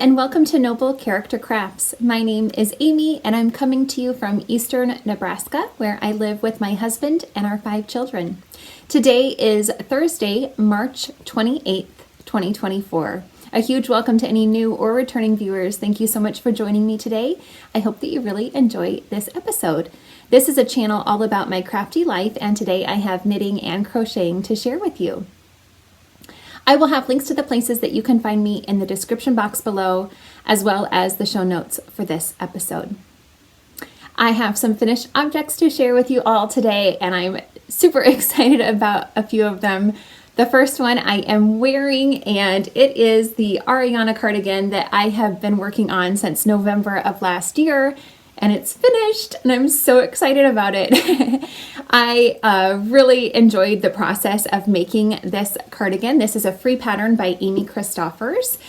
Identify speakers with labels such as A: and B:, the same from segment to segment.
A: and welcome to Noble Character Crafts. My name is Amy and I'm coming to you from eastern Nebraska, where I live with my husband and our 5 children. Today is Thursday, March 28th, 2024. A huge welcome to any new or returning viewers. Thank you so much for joining me today. I hope that you really enjoy this episode. This is a channel all about my crafty life, and today I have knitting and crocheting to share with you. I will have links to the places that you can find me in the description box below, as well as the show notes for this episode. I have some finished objects to share with you all today, and I'm super excited about a few of them. The first one I am wearing, and it is the Ariana cardigan that I have been working on since November of last year, and it's finished, and I'm so excited about it. I really enjoyed the process of making this cardigan. This is a free pattern by Amy Christoffers,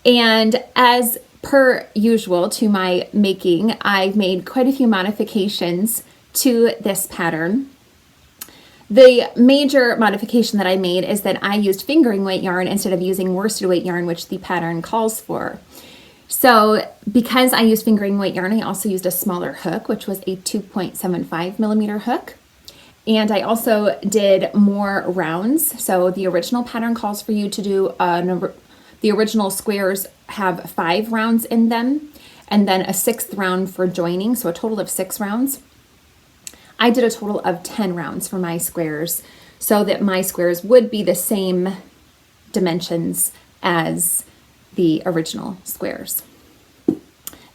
A: and as per usual to my making, I've made quite a few modifications to this pattern. The major modification that I made is that I used fingering weight yarn instead of using worsted weight yarn, which the pattern calls for. So because I used fingering weight yarn, I also used a smaller hook, which was a 2.75 millimeter hook. And I also did more rounds. So the original pattern calls for you to do the original squares have 5 rounds in them, and then a 6th round for joining, so a total of 6 rounds. I did a total of 10 rounds for my squares, so that my squares would be the same dimensions as the original squares.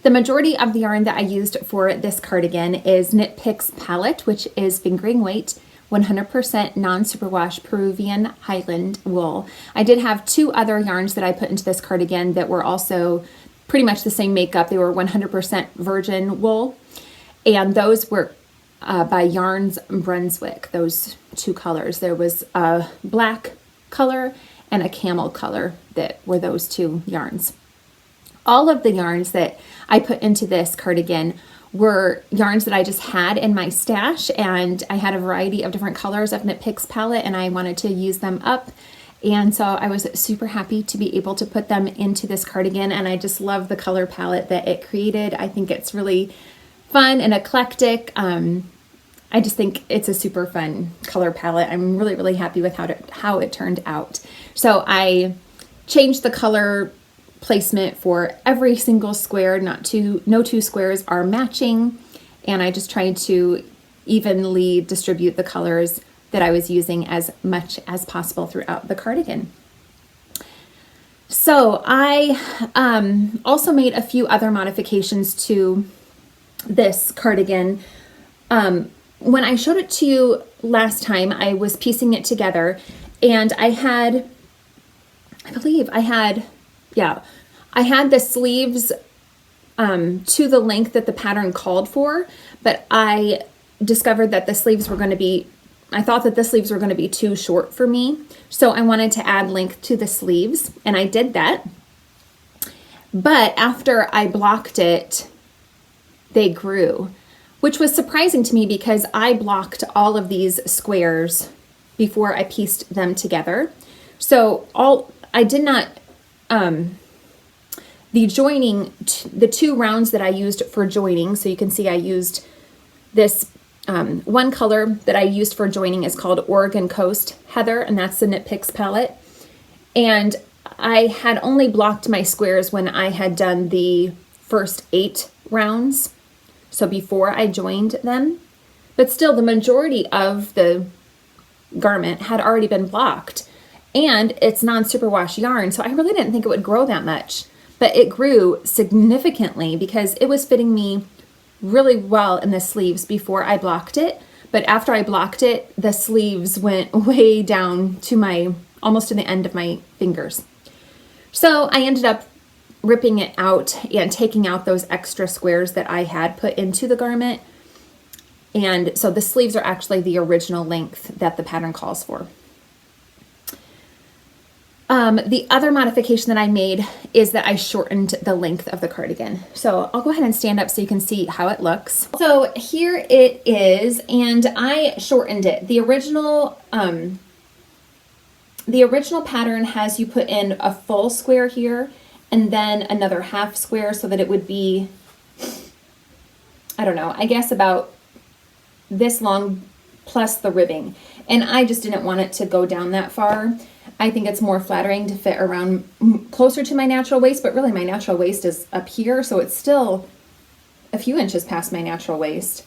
A: The majority of the yarn that I used for this cardigan is Knit Picks Palette, which is fingering weight, 100% non-superwash Peruvian Highland wool. I did have 2 other yarns that I put into this cardigan that were also pretty much the same makeup. They were 100% virgin wool, and those were by Yarns Brunswick, those 2 colors. There was a black color and a camel color that were those 2 yarns. All of the yarns that I put into this cardigan were yarns that I just had in my stash, and I had a variety of different colors of Knit Picks palette, and I wanted to use them up. And so I was super happy to be able to put them into this cardigan, and I just love the color palette that it created. I think it's really fun and eclectic. I just think it's a super fun color palette. I'm really, really happy with how it turned out. So I changed the color placement for every single square. No 2 squares are matching, and I just tried to evenly distribute the colors that I was using as much as possible throughout the cardigan. So I also made a few other modifications to this cardigan. When I showed it to you last time, I was piecing it together, and I had the sleeves to the length that the pattern called for, but I discovered that the sleeves were going to be, I thought that the sleeves were going to be too short for me, so I wanted to add length to the sleeves, and I did that. But after I blocked it, they grew, which was surprising to me because I blocked all of these squares before I pieced them together. So I did not, the joining, the 2 rounds that I used for joining, so you can see I used this one color that I used for joining is called Oregon Coast Heather, and that's the Knit Picks palette. And I had only blocked my squares when I had done the first 8 rounds, so before I joined them, but still the majority of the garment had already been blocked, and it's non-superwash yarn, so I really didn't think it would grow that much, but it grew significantly because it was fitting me really well in the sleeves before I blocked it. But after I blocked it, the sleeves went way down to almost to the end of my fingers. So I ended up ripping it out and taking out those extra squares that I had put into the garment. And so the sleeves are actually the original length that the pattern calls for. The other modification that I made is that I shortened the length of the cardigan. So I'll go ahead and stand up so you can see how it looks. So here it is, and I shortened it. The original pattern has you put in a full square here and then another half square so that it would be, I don't know, I guess about this long plus the ribbing. And I just didn't want it to go down that far. I think it's more flattering to fit around closer to my natural waist, but really my natural waist is up here, so it's still a few inches past my natural waist.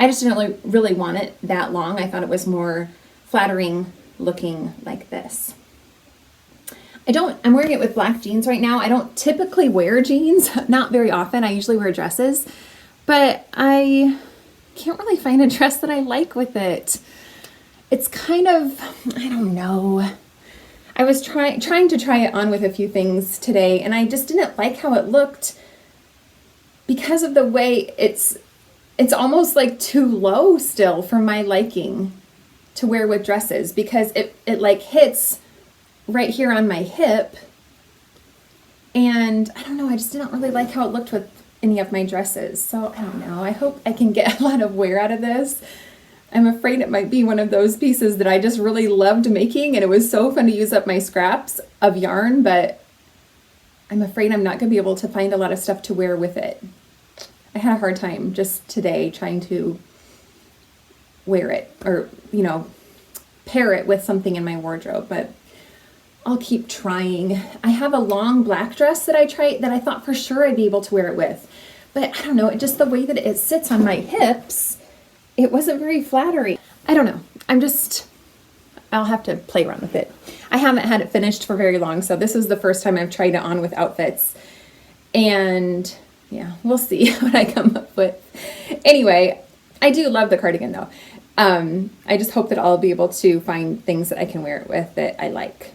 A: I just didn't really want it that long. I thought it was more flattering looking like this. I'm wearing it with black jeans right now. I don't typically wear jeans, not very often. I usually wear dresses, but I can't really find a dress that I like with it. It's kind of, I don't know. I was trying to try it on with a few things today, and I just didn't like how it looked because of the way it's almost like too low still for my liking to wear with dresses, because it like hits right here on my hip, and I don't know, I just didn't really like how it looked with any of my dresses. So I don't know, I hope I can get a lot of wear out of this. I'm afraid it might be one of those pieces that I just really loved making, and it was so fun to use up my scraps of yarn, but I'm afraid I'm not going to be able to find a lot of stuff to wear with it. I had a hard time just today trying to wear it, or, you know, pair it with something in my wardrobe, but I'll keep trying. I have a long black dress that I thought for sure I'd be able to wear it with, but I don't know, just the way that it sits on my hips, it wasn't very flattering. I don't know. I'll have to play around with it. I haven't had it finished for very long, so this is the first time I've tried it on with outfits, and yeah, we'll see what I come up with. Anyway, I do love the cardigan though. I just hope that I'll be able to find things that I can wear it with that I like.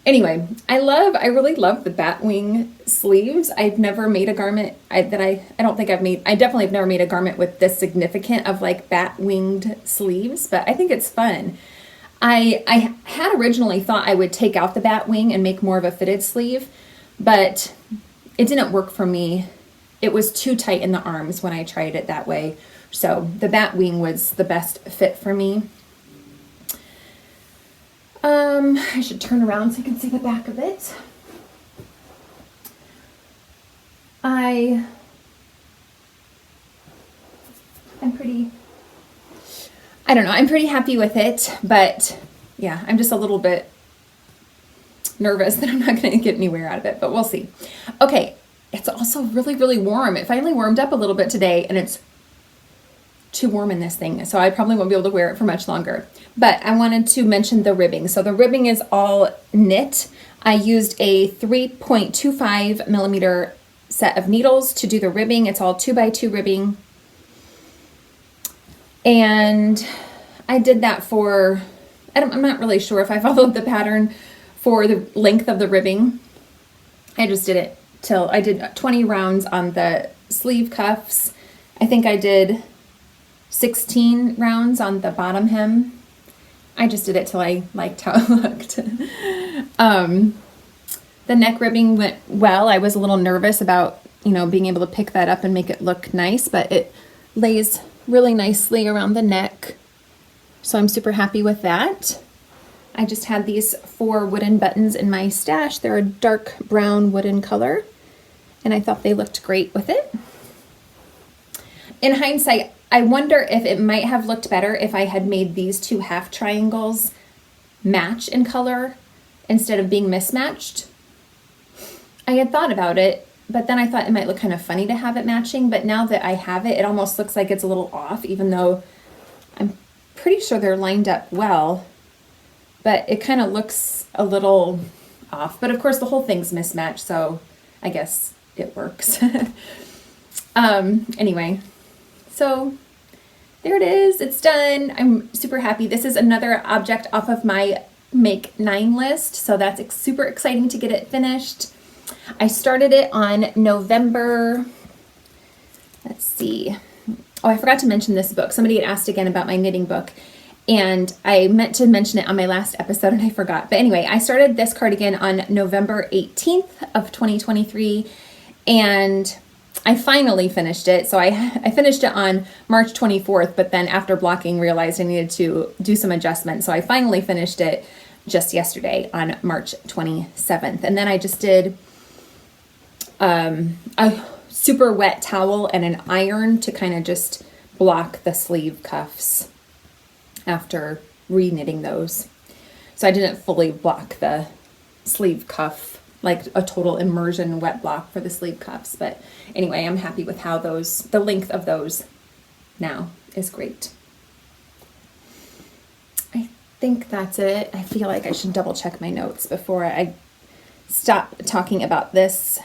A: Anyway, I really love the bat wing sleeves. I've never made a garment I definitely have never made a garment with this significant of like bat winged sleeves, but I think it's fun. I had originally thought I would take out the bat wing and make more of a fitted sleeve, but it didn't work for me. It was too tight in the arms when I tried it that way. So the bat wing was the best fit for me. I should turn around so you can see the back of it. I'm pretty happy with it, but yeah, I'm just a little bit nervous that I'm not going to get anywhere out of it, but we'll see. Okay, it's also really, really warm. It finally warmed up a little bit today, and it's too warm in this thing, so I probably won't be able to wear it for much longer. But I wanted to mention the ribbing. So the ribbing is all knit. I used a 3.25 millimeter set of needles to do the ribbing. It's all 2x2 ribbing. And I did that for, I'm not really sure if I followed the pattern for the length of the ribbing. I just did it till I did 20 rounds on the sleeve cuffs. I think I did 16 rounds on the bottom hem. I just did it till I liked how it looked. The neck ribbing went well. I was a little nervous about, being able to pick that up and make it look nice, but it lays really nicely around the neck. So I'm super happy with that. I just had these 4 wooden buttons in my stash. They're a dark brown wooden color, and I thought they looked great with it. In hindsight, I wonder if it might have looked better if I had made these 2 half triangles match in color instead of being mismatched. I had thought about it, but then I thought it might look kind of funny to have it matching, but now that I have it, it almost looks like it's a little off, even though I'm pretty sure they're lined up well, but it kind of looks a little off. But of course the whole thing's mismatched, so I guess it works. Anyway. So there it is, it's done. I'm super happy. This is another object off of my Make 9 list, so that's super exciting to get it finished. I started it on November, let's see. Oh, I forgot to mention this book. Somebody had asked again about my knitting book, and I meant to mention it on my last episode and I forgot. But anyway, I started this cardigan on November 18th of 2023, and I finally finished it. So I finished it on March 24th, but then after blocking realized I needed to do some adjustments. So I finally finished it just yesterday on March 27th. And then I just did a super wet towel and an iron to kind of just block the sleeve cuffs after re-knitting those. So I didn't fully block the sleeve cuff, like a total immersion wet block for the sleeve cuffs. But anyway, I'm happy with how the length of those now is great. I think that's it. I feel like I should double check my notes before I stop talking about this.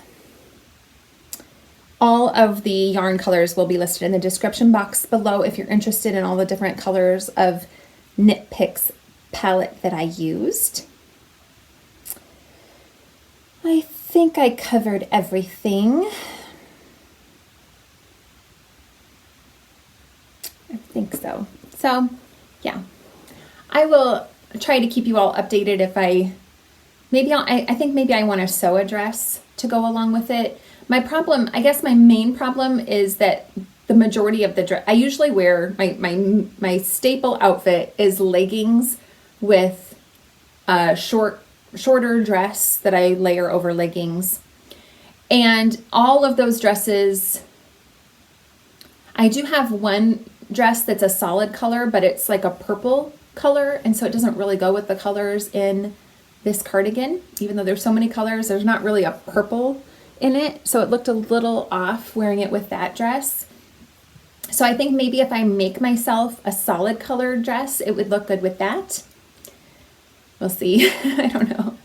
A: All of the yarn colors will be listed in the description box below if you're interested in all the different colors of Knit Picks palette that I used. I think I covered everything. I think so. So, yeah. I will try to keep you all updated if I think maybe I want to sew a dress to go along with it. My problem, I guess my main problem is that the majority of the dress, I usually wear, my staple outfit is leggings with a shorter dress that I layer over leggings. And all of those dresses, I do have one dress that's a solid color, but it's like a purple color. And so it doesn't really go with the colors in this cardigan. Even though there's so many colors, there's not really a purple in it, so it looked a little off wearing it with that dress. So I think maybe if I make myself a solid colored dress, it would look good with that. We'll see. I don't know.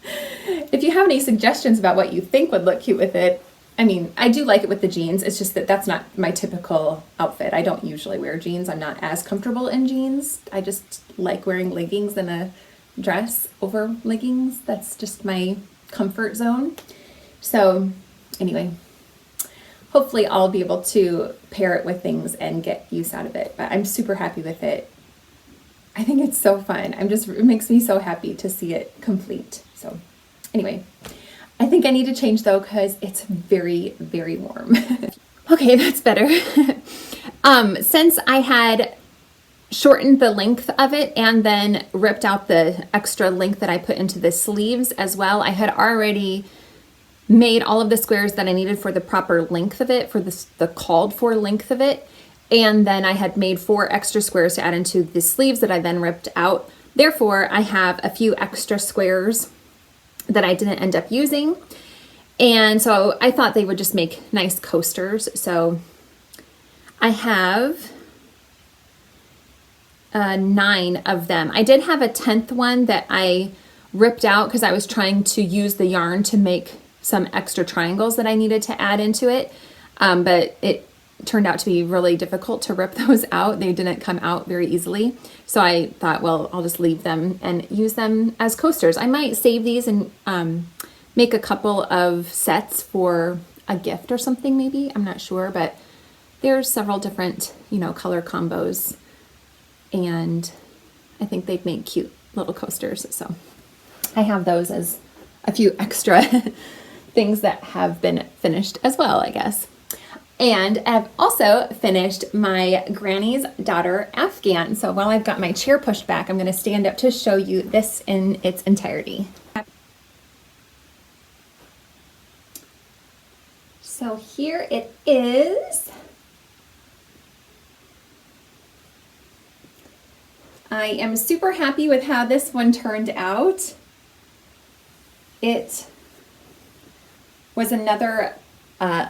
A: If you have any suggestions about what you think would look cute with it, I mean, I do like it with the jeans. It's just that that's not my typical outfit. I don't usually wear jeans. I'm not as comfortable in jeans. I just like wearing leggings and a dress over leggings. That's just my comfort zone. So anyway, hopefully I'll be able to pair it with things and get use out of it, but I'm super happy with it. I think it's so fun. It makes me so happy to see it complete. So anyway, I think I need to change though, because it's very, very warm. Okay, that's better. Since I had shortened the length of it and then ripped out the extra length that I put into the sleeves as well, I had already made all of the squares that I needed for the proper length of it, for the called for length of it. And then I had made 4 extra squares to add into the sleeves that I then ripped out. Therefore, I have a few extra squares that I didn't end up using. And so I thought they would just make nice coasters. So I have 9 of them. I did have a 10th one that I ripped out because I was trying to use the yarn to make some extra triangles that I needed to add into it, but it turned out to be really difficult to rip those out. They didn't come out very easily. So I thought, well, I'll just leave them and use them as coasters. I might save these and make a couple of sets for a gift or something maybe. I'm not sure, but there's several different, color combos, and I think they'd make cute little coasters. So I have those as a few extra things that have been finished as well, I guess. And I've also finished my Granny's Daughter Afghan. So while I've got my chair pushed back, I'm going to stand up to show you this in its entirety. So here it is. I am super happy with how this one turned out. It was another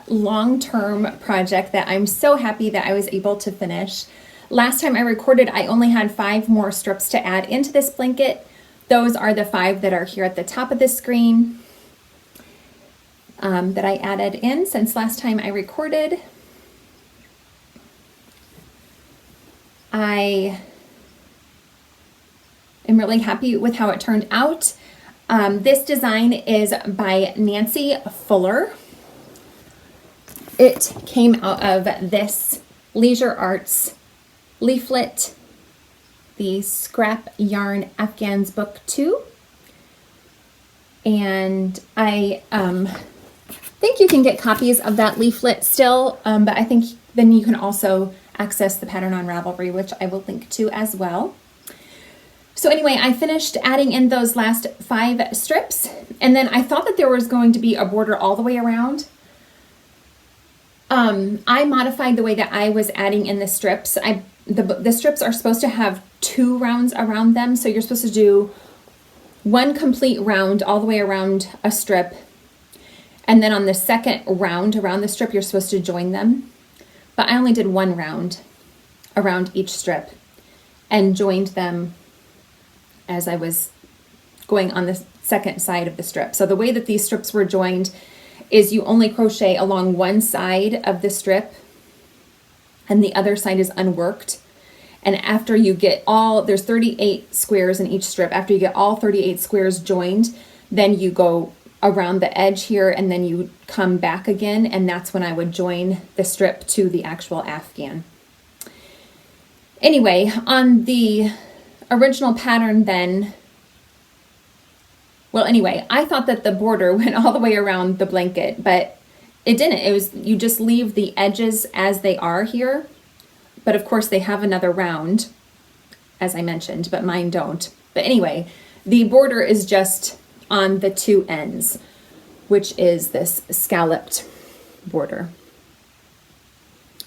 A: long-term project that I'm so happy that I was able to finish. Last time I recorded, I only had 5 more strips to add into this blanket. Those are the 5 that are here at the top of the screen that I added in since last time I recorded. I am really happy with how it turned out. This design is by Nancy Fuller. It came out of this Leisure Arts leaflet, the Scrap Yarn Afghans Book 2. And I think you can get copies of that leaflet still, but I think then you can also access the pattern on Ravelry, which I will link to as well. So anyway, I finished adding in those last 5 strips, and then I thought that there was going to be a border all the way around, I modified the way that I was adding in the strips. The strips are supposed to have 2 rounds around them, so you're supposed to do 1 complete round all the way around a strip, and then on the second round around the strip you're supposed to join them. But I only did 1 round around each strip and joined them as I was going on the second side of the strip. So the way that these strips were joined is you only crochet along one side of the strip and the other side is unworked. And after you get there's 38 squares in each strip. After you get all 38 squares joined, then you go around the edge here and then you come back again, and that's when I would join the strip to the actual Afghan. Anyway, on the original pattern then, I thought that the border went all the way around the blanket, but it didn't. You just leave the edges as they are here. But of course they have another round, as I mentioned, but mine don't. But anyway, the border is just on the 2 ends, which is this scalloped border.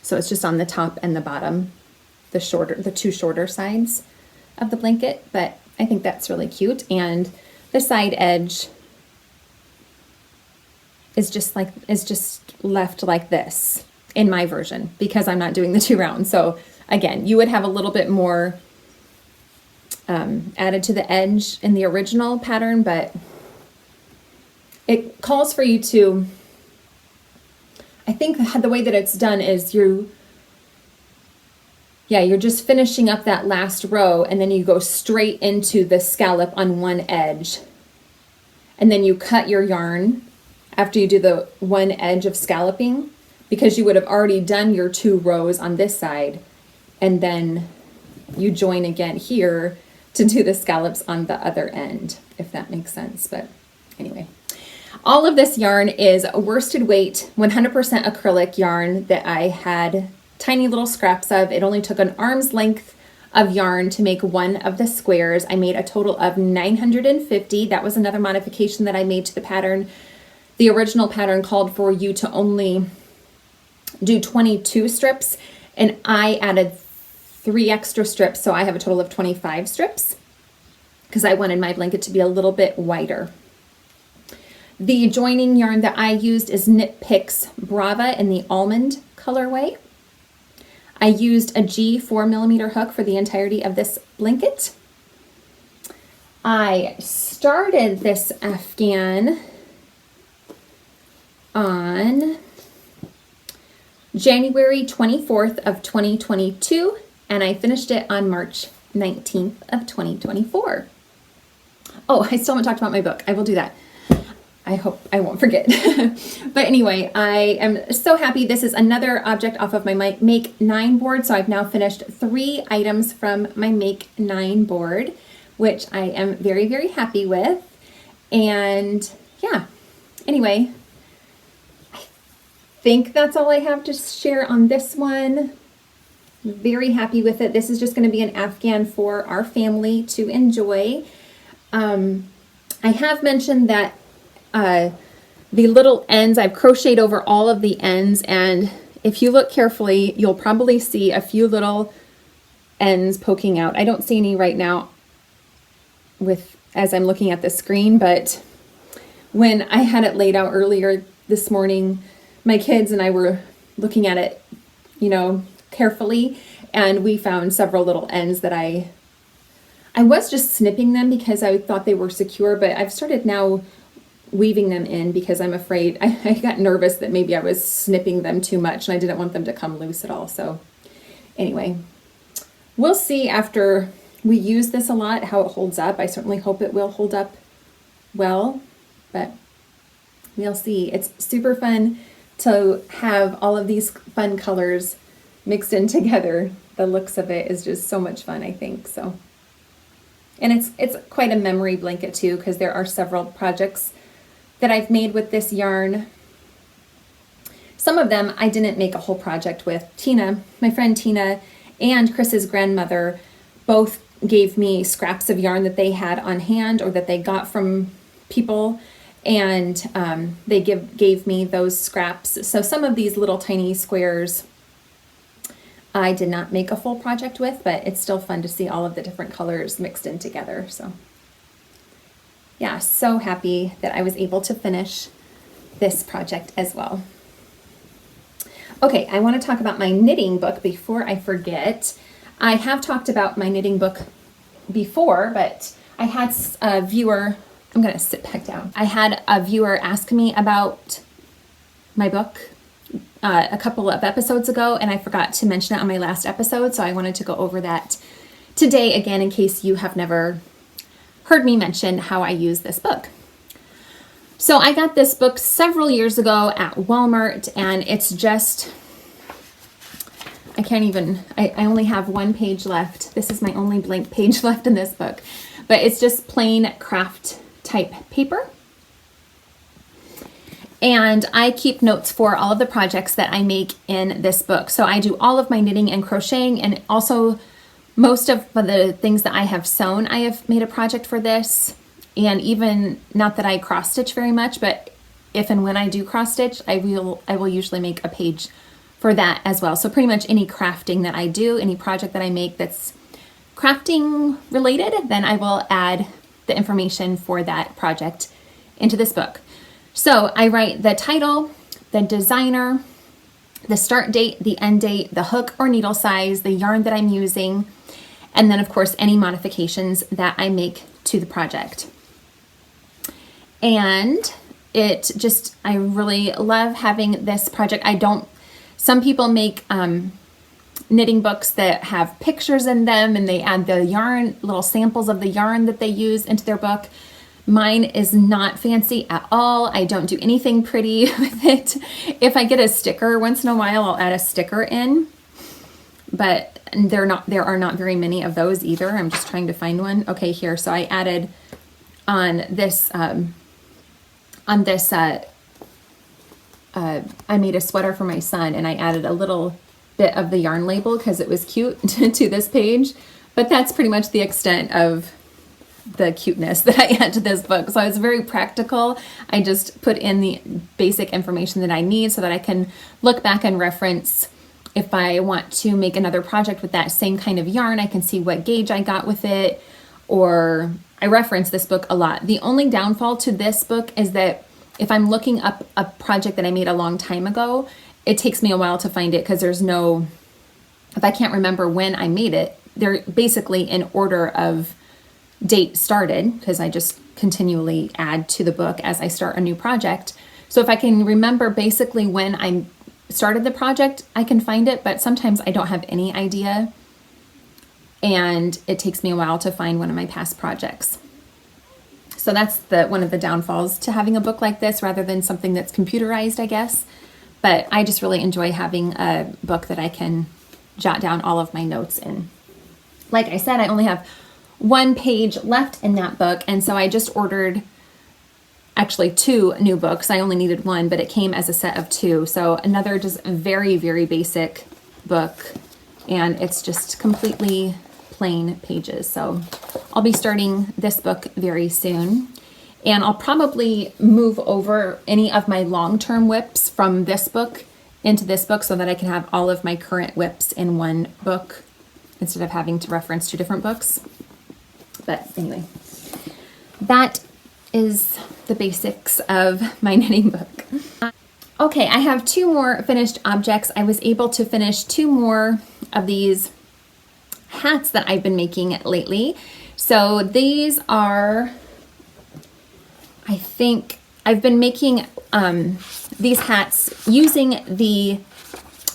A: So it's just on the top and the bottom, the 2 shorter sides of the blanket, but I think that's really cute. And the side edge is just left like this in my version because I'm not doing the 2 rounds. So again, you would have a little bit more added to the edge in the original pattern, but it calls for you to, I think the way that it's done is you're just finishing up that last row and then you go straight into the scallop on one edge. And then you cut your yarn after you do the one edge of scalloping, because you would have already done your 2 rows on this side. And then you join again here to do the scallops on the other end, if that makes sense. But anyway, all of this yarn is worsted weight, 100% acrylic yarn that I had tiny little scraps of. It only took an arm's length of yarn to make one of the squares. I made a total of 950. That was another modification that I made to the pattern. The original pattern called for you to only do 22 strips, and I added 3 extra strips, so I have a total of 25 strips because I wanted my blanket to be a little bit wider. The joining yarn that I used is Knit Picks Brava in the Almond colorway. I used a G 4mm hook for the entirety of this blanket. I started this Afghan on January 24th of 2022, and I finished it on March 19th of 2024. Oh, I still haven't talked about my book. I will do that. I hope I won't forget. But anyway, I am so happy. This is another object off of my Make 9 board. So I've now finished 3 items from my Make 9 board, which I am very, very happy with. And yeah, anyway, I think that's all I have to share on this one. I'm very happy with it. This is just going to be an Afghan for our family to enjoy. I have mentioned that the little ends, I've crocheted over all of the ends, and if you look carefully, you'll probably see a few little ends poking out. I don't see any right now as I'm looking at the screen, but when I had it laid out earlier this morning, my kids and I were looking at it, carefully, and we found several little ends that I was just snipping them because I thought they were secure, but I've started now weaving them in because I'm afraid I got nervous that maybe I was snipping them too much and I didn't want them to come loose at all. So anyway, we'll see after we use this a lot how it holds up. I certainly hope it will hold up well, but we'll see. It's super fun to have all of these fun colors mixed in together. The looks of it is just so much fun, I think. So, and it's quite a memory blanket too, because there are several projects that I've made with this yarn. Some of them I didn't make a whole project with. Tina, my friend Tina, and Chris's grandmother both gave me scraps of yarn that they had on hand or that they got from people, And they gave me those scraps. So some of these little tiny squares I did not make a full project with, but it's still fun to see all of the different colors mixed in together. So yeah, so happy that I was able to finish this project as well. Okay, I want to talk about my knitting book before I forget. I have talked about my knitting book before, but I had a viewer, I'm going to sit back down. I had a viewer ask me about my book a couple of episodes ago, and I forgot to mention it on my last episode, so I wanted to go over that today again in case you have never heard me mention how I use this book. So I got this book several years ago at Walmart, and it's just, I only have one page left. This is my only blank page left in this book, but it's just plain craft type paper. And I keep notes for all of the projects that I make in this book. So I do all of my knitting and crocheting, and also most of the things that I have sewn, I have made a project for this. And even, not that I cross stitch very much, but if and when I do cross stitch, I will usually make a page for that as well. So pretty much any crafting that I do, any project that I make that's crafting related, then I will add the information for that project into this book. So I write the title, the designer, the start date, the end date, the hook or needle size, the yarn that I'm using, and then of course any modifications that I make to the project. And I really love having this project. Some people make knitting books that have pictures in them, and they add the yarn, little samples of the yarn that they use into their book. Mine is not fancy at all. I don't do anything pretty with it. If I get a sticker once in a while, I'll add a sticker in, but there are not very many of those either. I'm just trying to find one. Okay, here. So I added on this, I made a sweater for my son, and I added a little bit of the yarn label because it was cute to this page, but that's pretty much the extent of the cuteness that I add to this book. So it's very practical. I just put in the basic information that I need so that I can look back and reference if I want to make another project with that same kind of yarn. I can see what gauge I got with it, or I reference this book a lot. The only downfall to this book is that if I'm looking up a project that I made a long time ago, it takes me a while to find it because if I can't remember when I made it, they're basically in order of date started, because I just continually add to the book as I start a new project. So if I can remember basically when I started the project, I can find it, but sometimes I don't have any idea, and it takes me a while to find one of my past projects. So that's one of the downfalls to having a book like this rather than something that's computerized, I guess. But I just really enjoy having a book that I can jot down all of my notes in. Like I said, I only have one page left in that book, and so I just ordered actually 2 new books. I only needed one, but it came as a set of 2. So another just very, very basic book, and it's just completely plain pages. So I'll be starting this book very soon, and I'll probably move over any of my long-term whips from this book into this book so that I can have all of my current whips in one book instead of having to reference 2 different books. But anyway, that is the basics of my knitting book. Okay, I have 2 more finished objects. I was able to finish 2 more of these hats that I've been making lately. So these are, I think, I've been making these hats using the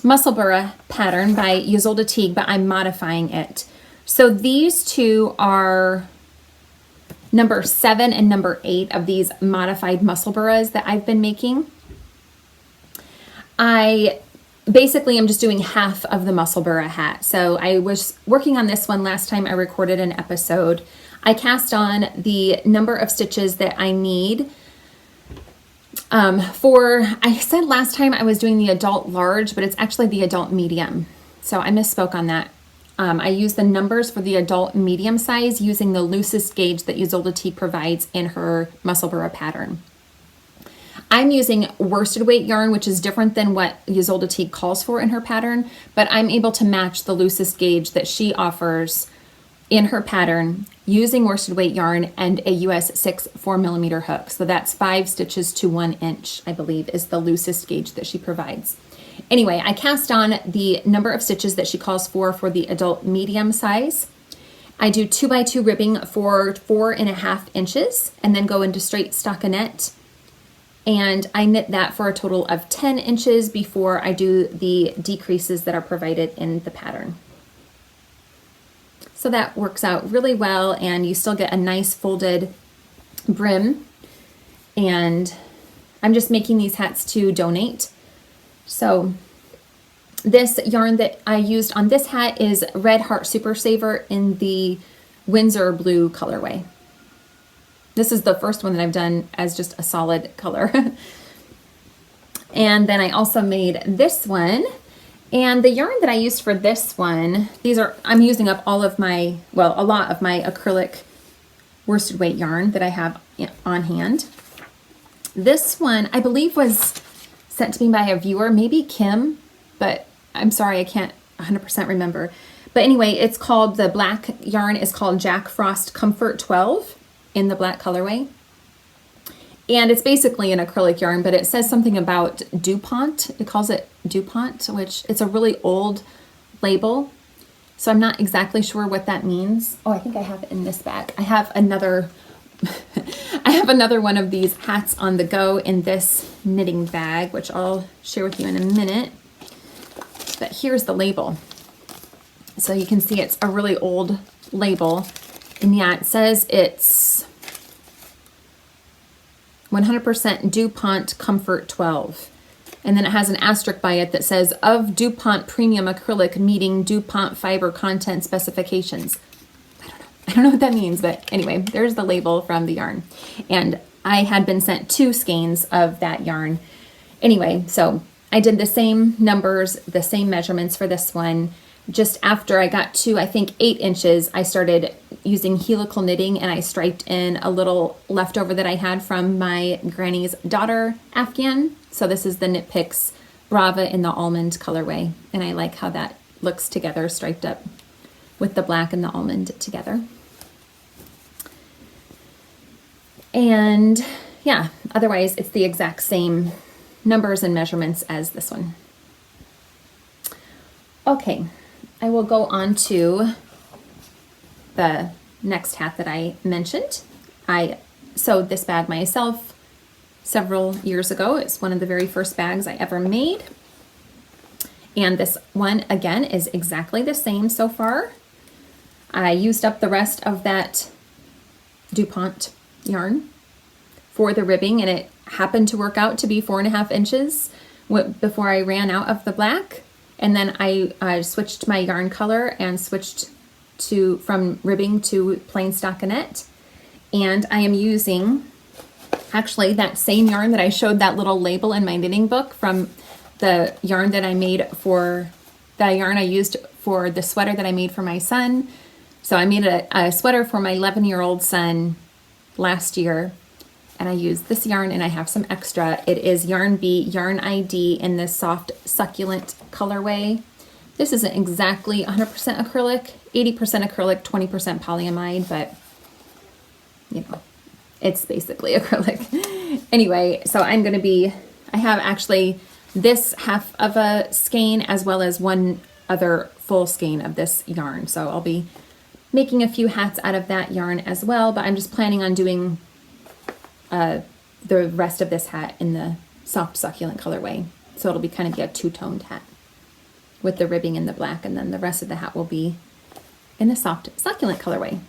A: Musselburgh pattern by Ysolda Teague, but I'm modifying it. So these 2 are number 7 and number 8 of these modified Musselburghs that I've been making. I basically am just doing half of the Musselburgh hat. So I was working on this one last time I recorded an episode. I cast on the number of stitches that I need I said last time I was doing the adult large, but it's actually the adult medium. So I misspoke on that. I use the numbers for the adult medium size using the loosest gauge that Ysolda Teague provides in her Musselburgh pattern. I'm using worsted weight yarn, which is different than what Ysolda Teague calls for in her pattern, but I'm able to match the loosest gauge that she offers in her pattern using worsted weight yarn and a US 6 4mm hook. So that's 5 stitches to 1 inch, I believe, is the loosest gauge that she provides. Anyway, I cast on the number of stitches that she calls for the adult medium size. I do 2x2 ribbing for 4.5 inches and then go into straight stockinette. And I knit that for a total of 10 inches before I do the decreases that are provided in the pattern. So that works out really well, and you still get a nice folded brim. And I'm just making these hats to donate. So this yarn that I used on this hat is Red Heart Super Saver in the Windsor blue colorway. This is the first one that I've done as just a solid color. And then I also made this one. And the yarn that I used for this one, I'm using up all of my, well, a lot of my acrylic worsted weight yarn that I have on hand. This one, I believe, was sent to me by a viewer, maybe Kim, but I'm sorry, I can't 100% remember. But anyway, it's called, the black yarn is called Jack Frost Comfort 12 in the black colorway. And it's basically an acrylic yarn, but it says something about DuPont. It calls it DuPont, which it's a really old label. So I'm not exactly sure what that means. Oh, I think I have it in this bag. I have another, I have another one of these hats on the go in this knitting bag, which I'll share with you in a minute. But here's the label. So you can see it's a really old label. And yeah, it says it's 100% DuPont Comfort 12. And then it has an asterisk by it that says, of DuPont Premium Acrylic meeting DuPont fiber content specifications. I don't know what that means, but anyway, there's the label from the yarn. And I had been sent 2 skeins of that yarn. Anyway, so I did the same numbers, the same measurements for this one. Just after I got to, I think, 8 inches, I started using helical knitting, and I striped in a little leftover that I had from my granny's daughter Afghan. So this is the Knit Picks Brava in the Almond colorway, and I like how that looks together, striped up with the black and the almond together. And yeah, otherwise it's the exact same numbers and measurements as this one. Okay. I will go on to the next hat that I mentioned. I sewed this bag myself several years ago. It's one of the very first bags I ever made. And this one, again, is exactly the same so far. I used up the rest of that DuPont yarn for the ribbing, and it happened to work out to be 4.5 inches before I ran out of the black. And then I switched my yarn color and switched from ribbing to plain stockinette. And I am using actually that same yarn that I showed that little label in my knitting book from the yarn that I made for the yarn I used for the sweater that I made for my son. So I made a sweater for my 11-year-old son last year. And I used this yarn, and I have some extra. It is Yarn B Yarn ID in this soft succulent colorway. This isn't exactly 100% acrylic, 80% acrylic, 20% polyamide, but you know, it's basically acrylic. Anyway, so I'm going to be, I have actually this half of a skein as well as one other full skein of this yarn. So I'll be making a few hats out of that yarn as well, but I'm just planning on doing the rest of this hat in the soft succulent colorway. So it'll be kind of a two-toned hat with the ribbing in the black, and then the rest of the hat will be in the soft succulent colorway.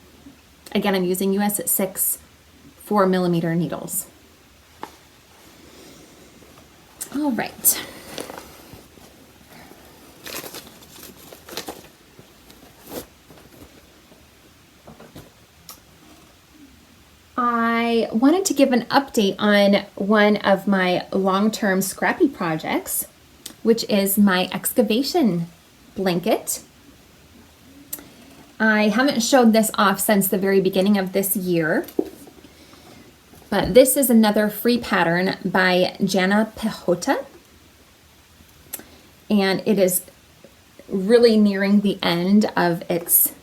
A: Again, I'm using US 6 4mm needles. All right. I wanted to give an update on one of my long-term scrappy projects, which is my excavation blanket. I haven't showed this off since the very beginning of this year. But this is another free pattern by Jana Pihota. And it is really nearing the end of its,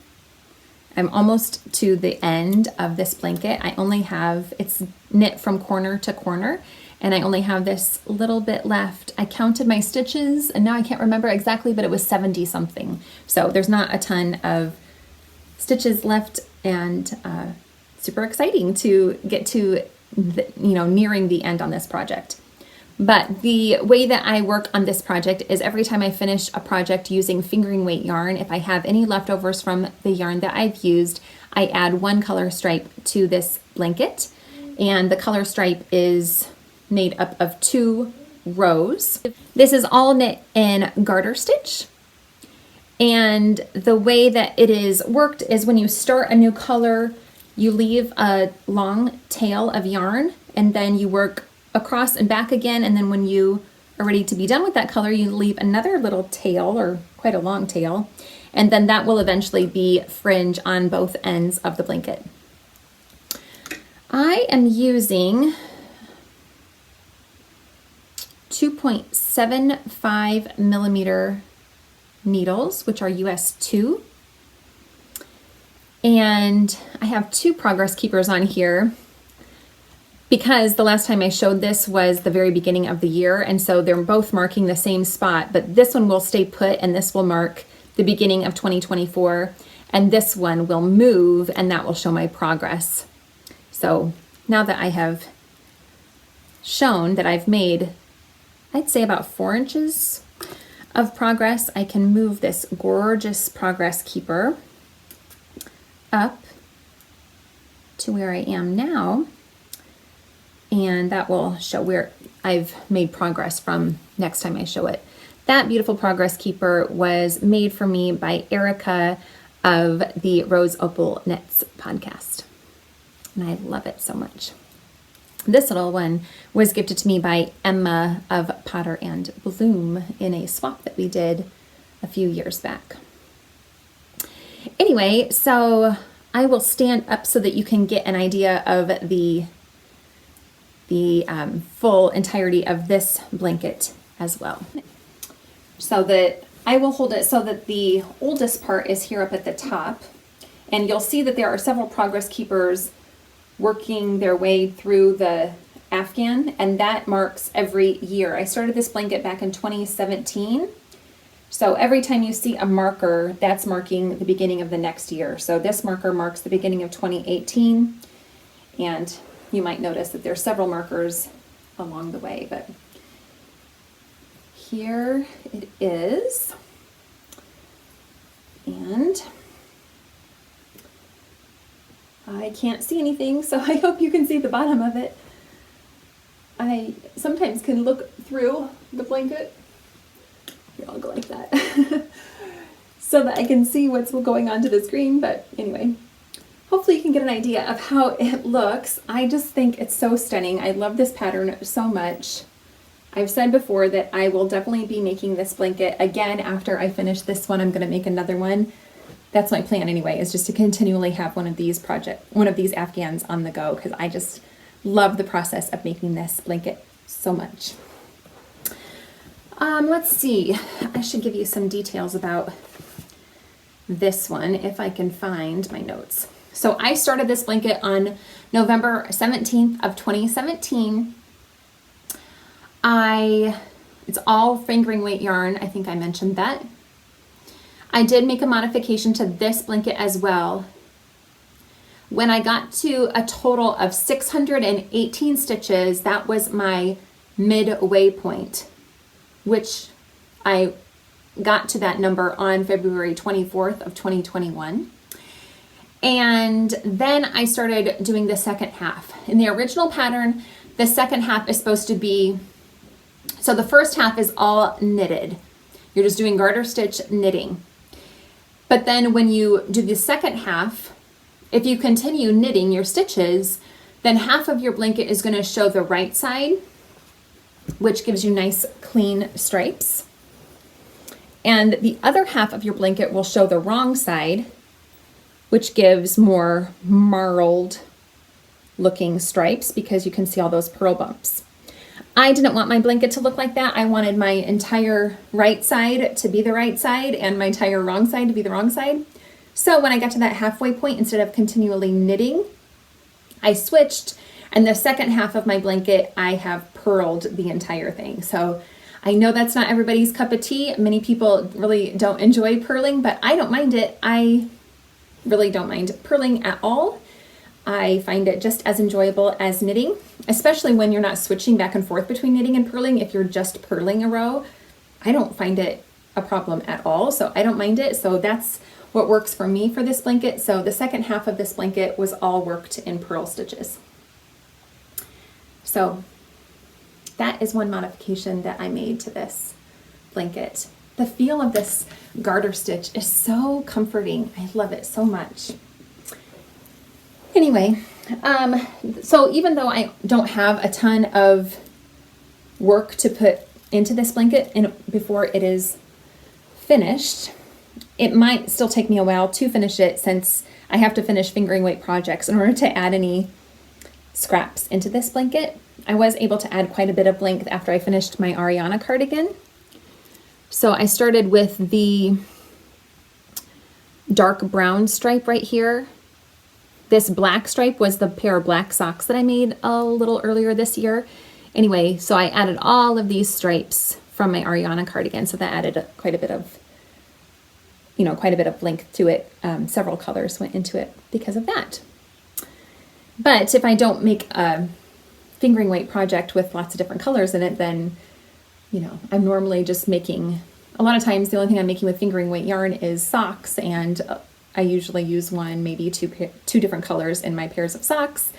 A: I'm almost to the end of this blanket. I only have, it's knit from corner to corner, and I only have this little bit left. I counted my stitches and now I can't remember exactly, but it was 70 something. So there's not a ton of stitches left, and super exciting to get to nearing the end on this project. But the way that I work on this project is every time I finish a project using fingering weight yarn, if I have any leftovers from the yarn that I've used, I add one color stripe to this blanket. And the color stripe is made up of 2 rows. This is all knit in garter stitch. And the way that it is worked is when you start a new color, you leave a long tail of yarn, and then you work across and back again, and then when you are ready to be done with that color, you leave another little tail, or quite a long tail, and then that will eventually be fringe on both ends of the blanket. I am using 2.75 millimeter needles, which are US 2. And I have 2 progress keepers on here because the last time I showed this was the very beginning of the year, and so they're both marking the same spot, but this one will stay put and this will mark the beginning of 2024, and this one will move and that will show my progress. So now that I have shown that I've made, I'd say about 4 inches of progress, I can move this gorgeous progress keeper up to where I am now, and that will show where I've made progress from next time I show it. That beautiful progress keeper was made for me by Erica of the Rose Opal Knits podcast, and I love it so much. This little one was gifted to me by Emma of Potter and Bloom in a swap that we did a few years back. Anyway, so I will stand up so that you can get an idea of the full entirety of this blanket as well. So that I will hold it so that the oldest part is here up at the top, and you'll see that there are several progress keepers working their way through the Afghan, and that marks every year. I started this blanket back in 2017. So every time you see a marker, that's marking the beginning of the next year. So this marker marks the beginning of 2018, and you might notice that there's several markers along the way, but here it is. And I can't see anything, so I hope you can see the bottom of it. I sometimes can look through the blanket. Here, I'll go like that so that I can see what's going on to the screen. But anyway, hopefully you can get an idea of how it looks. I just think it's so stunning. I love this pattern so much. I've said before that I will definitely be making this blanket again after I finish this one. I'm going to make another one. That's my plan anyway, is just to continually have one of these Afghans on the go, because I just love the process of making this blanket so much. Let's see, I should give you some details about this one if I can find my notes. So I started this blanket on November 17th of 2017. It's all fingering weight yarn. I think I mentioned that. I did make a modification to this blanket as well. When I got to a total of 618 stitches, that was my midway point, which I got to that number on February 24th of 2021. And then I started doing the second half. In the original pattern, the second half is supposed to be, so the first half is all knitted. You're just doing garter stitch knitting. But then when you do the second half, if you continue knitting your stitches, then half of your blanket is going to show the right side, which gives you nice clean stripes. And the other half of your blanket will show the wrong side, which gives more marled looking stripes because you can see all those pearl bumps. I didn't want my blanket to look like that. I wanted my entire right side to be the right side and my entire wrong side to be the wrong side. So when I got to that halfway point, instead of continually knitting, I switched, and the second half of my blanket, I have purled the entire thing. So I know that's not everybody's cup of tea. Many people really don't enjoy purling, but I don't mind it. I really don't mind purling at all. I find it just as enjoyable as knitting, especially when you're not switching back and forth between knitting and purling. If you're just purling a row, I don't find it a problem at all. So I don't mind it. So that's what works for me for this blanket. So the second half of this blanket was all worked in purl stitches. So that is one modification that I made to this blanket. The feel of this garter stitch is so comforting. I love it so much. Anyway, so even though I don't have a ton of work to put into this blanket before it is finished, it might still take me a while to finish it since I have to finish fingering weight projects in order to add any scraps into this blanket. I was able to add quite a bit of length after I finished my Ariana cardigan. So I started with the dark brown stripe right here. This black stripe was the pair of black socks that I made a little earlier this year. Anyway, so I added all of these stripes from my Ariana cardigan. So that added quite a bit of, quite a bit of length to it. Several colors went into it because of that. But if I don't make a fingering weight project with lots of different colors in it, then, I'm normally just making, a lot of times the only thing I'm making with fingering weight yarn is socks, and I usually use one, maybe two different colors in my pairs of socks.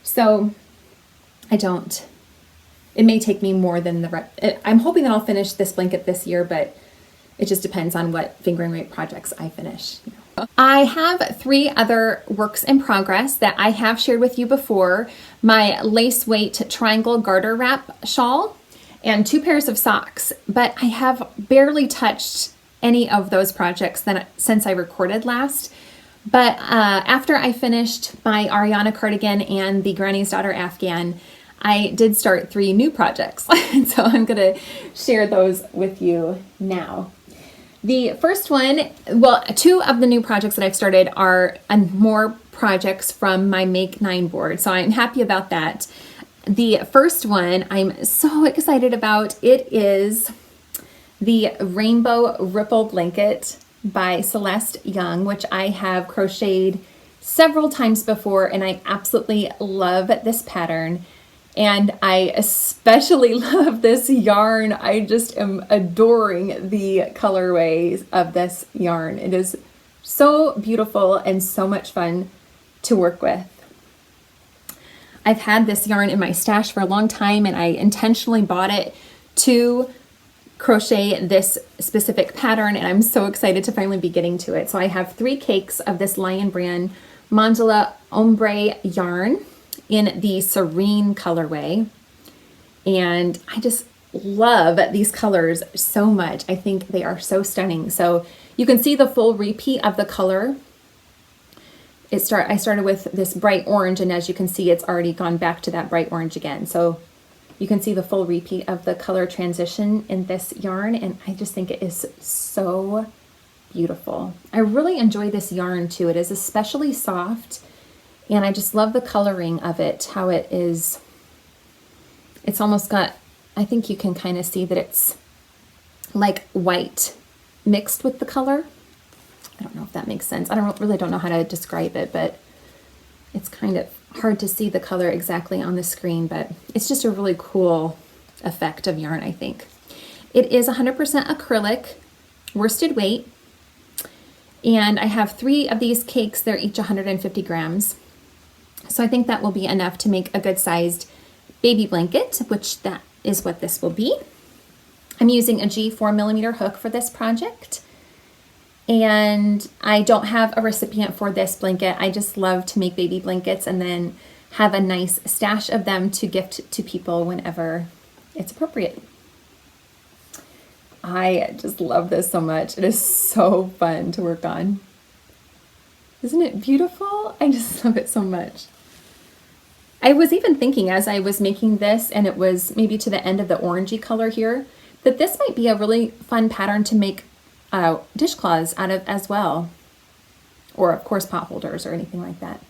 A: So it may take me more than I'm hoping that I'll finish this blanket this year, but it just depends on what fingering weight projects I finish. I have 3 other works in progress that I have shared with you before. My lace weight triangle garter wrap shawl and 2 pairs of socks, but I have barely touched any of those projects since I recorded last. But after I finished my Ariana cardigan and the Granny's Daughter Afghan, I did start 3 new projects. And so I'm gonna share those with you now. The first one, 2 of the new projects that I've started are more projects from my Make 9 board. So I'm happy about that. The first one I'm so excited about. It is the Rainbow Ripple Blanket by Celeste Young, which I have crocheted several times before, and I absolutely love this pattern. And I especially love this yarn. I just am adoring the colorways of this yarn. It is so beautiful and so much fun to work with. I've had this yarn in my stash for a long time, and I intentionally bought it to crochet this specific pattern, and I'm so excited to finally be getting to it. So I have 3 cakes of this Lion Brand Mandala Ombre yarn in the Serene colorway, and I just love these colors so much. I think they are so stunning. So you can see the full repeat of the color. I started with this bright orange, and as you can see, it's already gone back to that bright orange again. So you can see the full repeat of the color transition in this yarn, and I just think it is so beautiful. I really enjoy this yarn too. It is especially soft, and I just love the coloring of it, how it is. It's almost got, I think you can kind of see that it's like white mixed with the color. I don't know if that makes sense. I really don't know how to describe it, but it's kind of hard to see the color exactly on the screen, but it's just a really cool effect of yarn, I think. It is 100% acrylic, worsted weight, and I have 3 of these cakes. They're each 150 grams. So I think that will be enough to make a good sized baby blanket, which that is what this will be. I'm using a G4mm hook for this project. And I don't have a recipient for this blanket. I just love to make baby blankets and then have a nice stash of them to gift to people whenever it's appropriate. I just love this so much. It is so fun to work on. Isn't it beautiful? I just love it so much. I was even thinking as I was making this, and it was maybe to the end of the orangey color here, that this might be a really fun pattern to make dishcloths out of as well. Or of course pot holders or anything like that.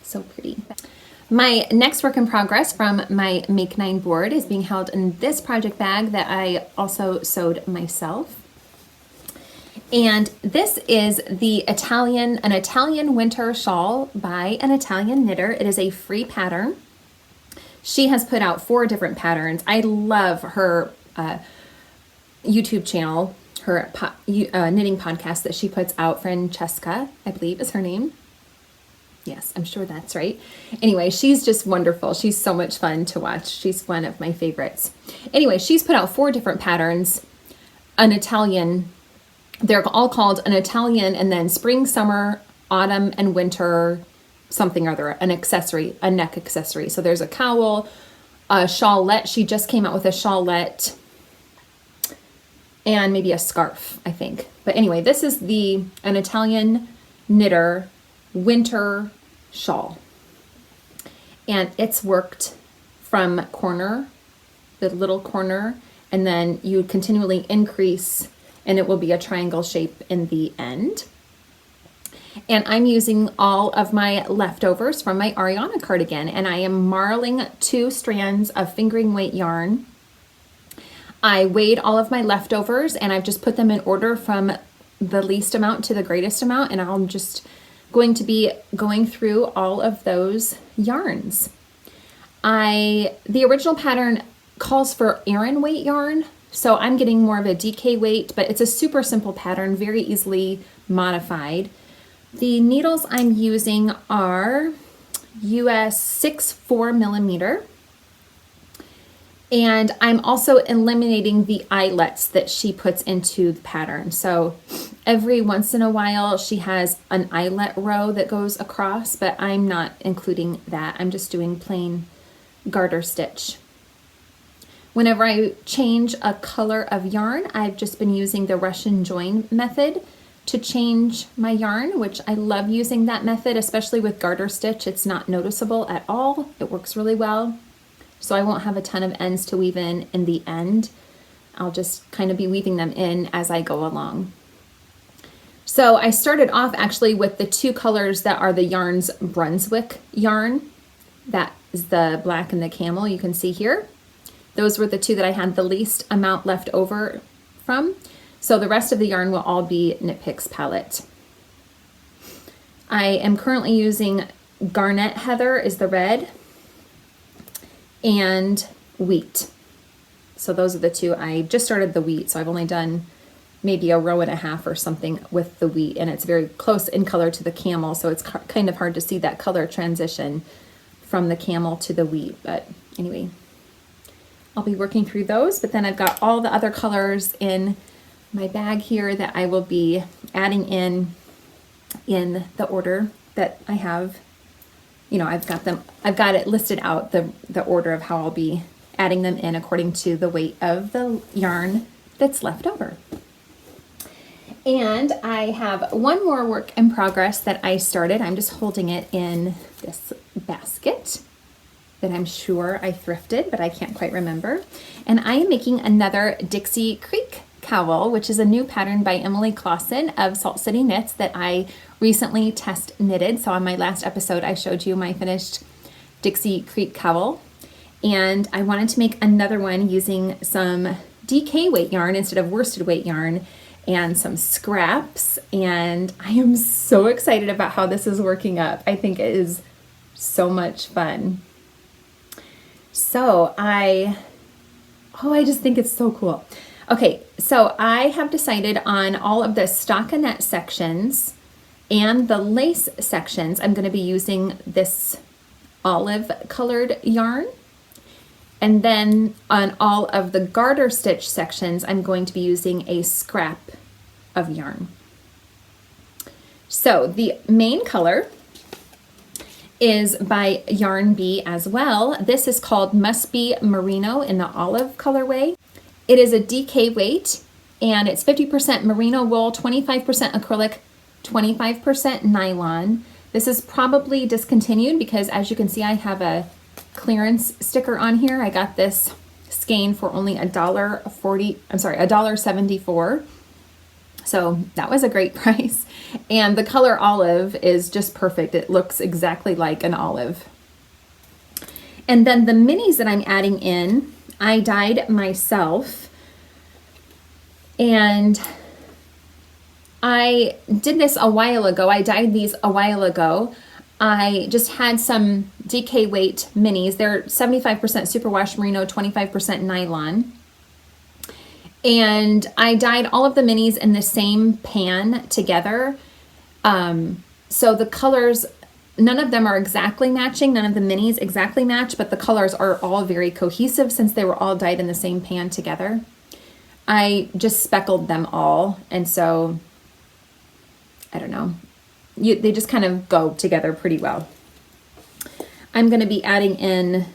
A: So pretty. My next work in progress from my Make 9 board is being held in this project bag that I also sewed myself. And this is an Italian winter shawl by an Italian knitter. It is a free pattern. She has put out 4 different patterns. I love her YouTube channel, her knitting podcast that she puts out. Francesca, I believe is her name. Yes, I'm sure that's right. Anyway, she's just wonderful. She's so much fun to watch. She's one of my favorites. Anyway, she's put out 4 different patterns. They're all called an Italian, and then spring, summer, autumn, and winter, something or other, a neck accessory. So there's a cowl, a shawlette. She just came out with a shawlette, and maybe a scarf, I think. But anyway, this is an Italian knitter winter shawl. And it's worked from the little corner, and then you continually increase, and it will be a triangle shape in the end. And I'm using all of my leftovers from my Ariana cardigan, and I am marling 2 strands of fingering weight yarn. I weighed all of my leftovers, and I've just put them in order from the least amount to the greatest amount, and I'm just going to be going through all of those yarns. The original pattern calls for Aran weight yarn, so I'm getting more of a DK weight, but it's a super simple pattern, very easily modified. The needles I'm using are US 6.4 millimeter. And I'm also eliminating the eyelets that she puts into the pattern. So every once in a while she has an eyelet row that goes across, but I'm not including that. I'm just doing plain garter stitch. Whenever I change a color of yarn, I've just been using the Russian join method to change my yarn, which I love using that method, especially with garter stitch. It's not noticeable at all. It works really well. So I won't have a ton of ends to weave in the end. I'll just kind of be weaving them in as I go along. So I started off actually with the 2 colors that are the yarn's Brunswick yarn. That is the black and the camel you can see here. Those were the 2 that I had the least amount left over from. So the rest of the yarn will all be Knit Picks palette. I am currently using Garnet Heather is the red, and wheat. So those are the 2. I just started the wheat, so I've only done maybe a row and a half or something with the wheat, and it's very close in color to the camel, so it's kind of hard to see that color transition from the camel to the wheat. But anyway, I'll be working through those, but then I've got all the other colors in my bag here that I will be adding in the order that I have. You know, I've got it listed out, the order of how I'll be adding them in according to the weight of the yarn that's left over. And I have one more work in progress that I started. I'm just holding it in this basket that I'm sure I thrifted, but I can't quite remember. And I am making another Dixie Creek cowl, which is a new pattern by Emily Clausen of Salt City Knits that I recently test knitted. So on my last episode, I showed you my finished Dixie Creek cowl. And I wanted to make another one using some DK weight yarn instead of worsted weight yarn and some scraps. And I am so excited about how this is working up. I think it is so much fun. So I just think it's so cool. Okay, so I have decided on all of the stockinette sections and the lace sections, I'm going to be using this olive colored yarn. And then on all of the garter stitch sections, I'm going to be using a scrap of yarn. So the main color is by Yarn Bee as well. This is called Must Be Merino in the olive colorway. It is a DK weight, and it's 50% merino wool, 25% acrylic, 25% nylon. This is probably discontinued because, as you can see, I have a clearance sticker on here. I got this skein for only $1.74. So that was a great price. And the color olive is just perfect. It looks exactly like an olive. And then the minis that I'm adding in, I dyed myself. And I did this a while ago. I dyed these a while ago. I just had some DK weight minis. They're 75% superwash merino, 25% nylon. And I dyed all of the minis in the same pan together. So the colors, none of them are exactly matching. None of the minis exactly match, but the colors are all very cohesive since they were all dyed in the same pan together. I just speckled them all. And so, I don't know. They just kind of go together pretty well. I'm going to be adding in,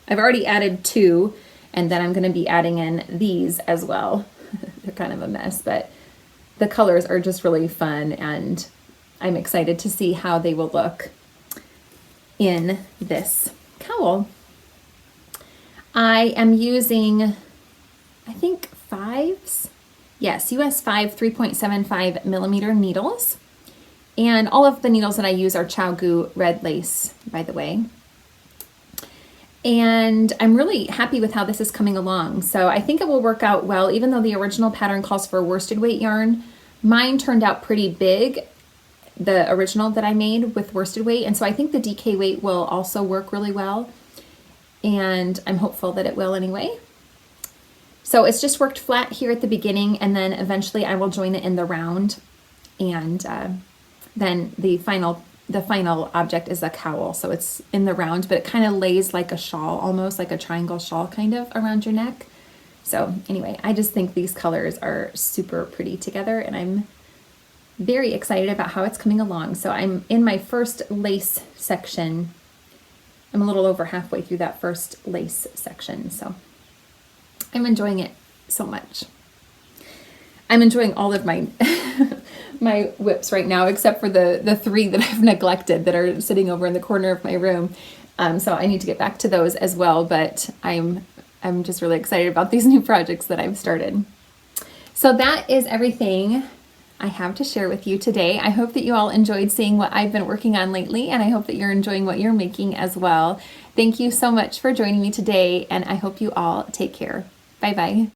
A: I've already added 2, and then I'm going to be adding in these as well. They're kind of a mess, but the colors are just really fun, and I'm excited to see how they will look in this cowl. I am using, I think, 5s. Yes, US 5 3.75 millimeter needles. And all of the needles that I use are ChiaoGoo red lace, by the way. And I'm really happy with how this is coming along. So I think it will work out well, even though the original pattern calls for worsted weight yarn. Mine turned out pretty big, the original that I made with worsted weight. And so I think the DK weight will also work really well. And I'm hopeful that it will anyway. So it's just worked flat here at the beginning, and then eventually I will join it in the round. And then the final object is a cowl. So it's in the round, but it kind of lays like a shawl, almost like a triangle shawl kind of around your neck. So anyway, I just think these colors are super pretty together, and I'm very excited about how it's coming along. So I'm in my first lace section. I'm a little over halfway through that first lace section. So I'm enjoying it so much. I'm enjoying all of my my whips right now, except for the 3 that I've neglected that are sitting over in the corner of my room. So I need to get back to those as well, but I'm just really excited about these new projects that I've started. So that is everything I have to share with you today. I hope that you all enjoyed seeing what I've been working on lately, and I hope that you're enjoying what you're making as well. Thank you so much for joining me today, and I hope you all take care. Bye-bye.